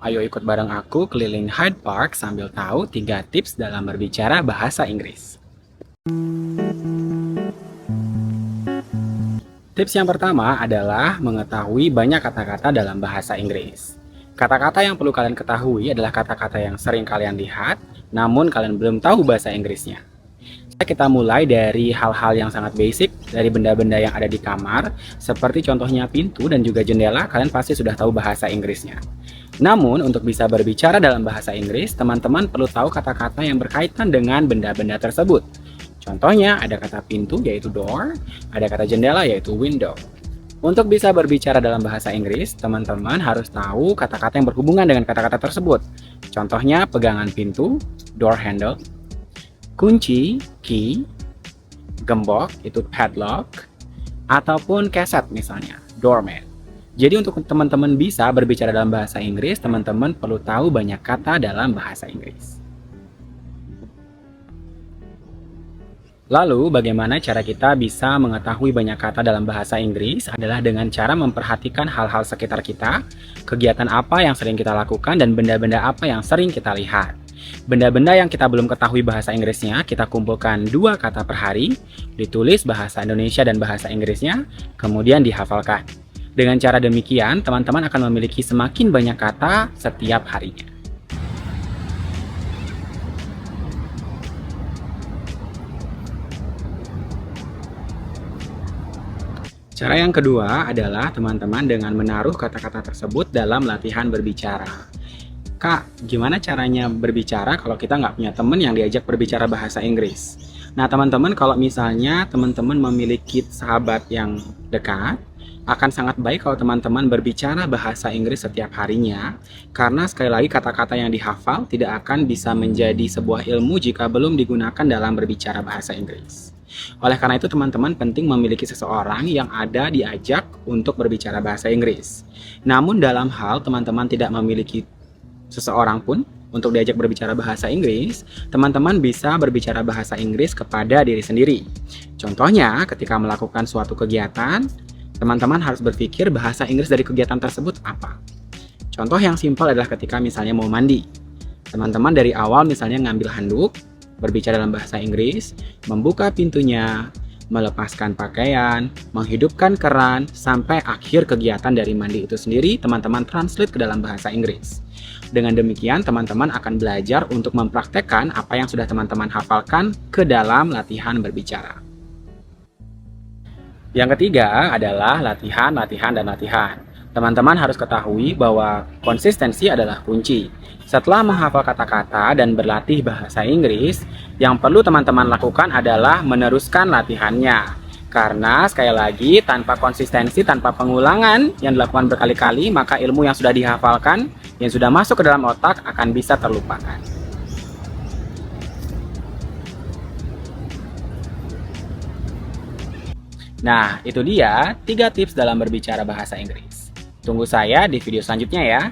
Ayo ikut bareng aku keliling Hyde Park sambil tahu 3 tips dalam berbicara bahasa Inggris. Tips yang pertama adalah mengetahui banyak kata-kata dalam bahasa Inggris. Kata-kata yang perlu kalian ketahui adalah kata-kata yang sering kalian lihat, namun kalian belum tahu bahasa Inggrisnya. Kita mulai dari hal-hal yang sangat basic, dari benda-benda yang ada di kamar, seperti contohnya pintu dan juga jendela, kalian pasti sudah tahu bahasa Inggrisnya. Namun, untuk bisa berbicara dalam bahasa Inggris, teman-teman perlu tahu kata-kata yang berkaitan dengan benda-benda tersebut. Contohnya, ada kata pintu yaitu door, ada kata jendela yaitu window. Untuk bisa berbicara dalam bahasa Inggris, teman-teman harus tahu kata-kata yang berhubungan dengan kata-kata tersebut. Contohnya, pegangan pintu, door handle, kunci, key, gembok, itu padlock, ataupun keset misalnya, doormat. Jadi untuk teman-teman bisa berbicara dalam bahasa Inggris, teman-teman perlu tahu banyak kata dalam bahasa Inggris. Lalu, bagaimana cara kita bisa mengetahui banyak kata dalam bahasa Inggris adalah dengan cara memperhatikan hal-hal sekitar kita, kegiatan apa yang sering kita lakukan, dan benda-benda apa yang sering kita lihat. Benda-benda yang kita belum ketahui bahasa Inggrisnya, kita kumpulkan 2 kata per hari, ditulis bahasa Indonesia dan bahasa Inggrisnya, kemudian dihafalkan. Dengan cara demikian, teman-teman akan memiliki semakin banyak kata setiap harinya. Cara yang kedua adalah teman-teman dengan menaruh kata-kata tersebut dalam latihan berbicara. Kak, gimana caranya berbicara kalau kita nggak punya teman yang diajak berbicara bahasa Inggris? Nah, teman-teman, kalau misalnya teman-teman memiliki sahabat yang dekat, akan sangat baik kalau teman-teman berbicara bahasa Inggris setiap harinya, karena sekali lagi kata-kata yang dihafal tidak akan bisa menjadi sebuah ilmu jika belum digunakan dalam berbicara bahasa Inggris. Oleh karena itu, teman-teman penting memiliki seseorang yang ada diajak untuk berbicara bahasa Inggris. Namun dalam hal teman-teman tidak memiliki seseorang pun untuk diajak berbicara bahasa Inggris, teman-teman bisa berbicara bahasa Inggris kepada diri sendiri. Contohnya, ketika melakukan suatu kegiatan, teman-teman harus berpikir bahasa Inggris dari kegiatan tersebut apa. Contoh yang simpel adalah ketika misalnya mau mandi. Teman-teman dari awal misalnya ngambil handuk, berbicara dalam bahasa Inggris, membuka pintunya, melepaskan pakaian, menghidupkan keran, sampai akhir kegiatan dari mandi itu sendiri, teman-teman translate ke dalam bahasa Inggris. Dengan demikian, teman-teman akan belajar untuk mempraktekkan apa yang sudah teman-teman hafalkan ke dalam latihan berbicara. Yang ketiga adalah latihan, latihan, dan latihan. Teman-teman harus ketahui bahwa konsistensi adalah kunci. Setelah menghafal kata-kata dan berlatih bahasa Inggris, yang perlu teman-teman lakukan adalah meneruskan latihannya. Karena sekali lagi, tanpa konsistensi, tanpa pengulangan yang dilakukan berkali-kali, maka ilmu yang sudah dihafalkan, yang sudah masuk ke dalam otak akan bisa terlupakan. Nah, itu dia 3 tips dalam berbicara bahasa Inggris. Tunggu saya di video selanjutnya ya.